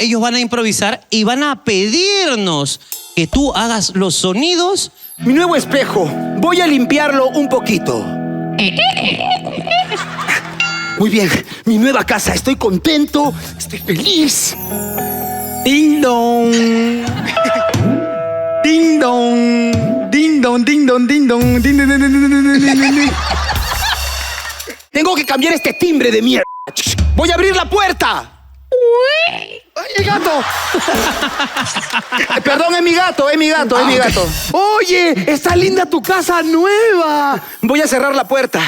ellos van a improvisar y van a pedirnos que tú hagas los sonidos. Mi nuevo espejo, voy a limpiarlo un poquito. Muy bien, mi nueva casa, estoy contento, estoy feliz. Ding dong. Ding dong. Ding dong, ding dong, ding dong. Ding dong, ding dong, ding dong, ding dong, ding. Tengo que cambiar este timbre de mierda. Voy a abrir la puerta. ¡Ay, el gato! Perdón, es mi gato, es mi gato, es mi gato. Oye, está linda tu casa nueva. Voy a cerrar la puerta.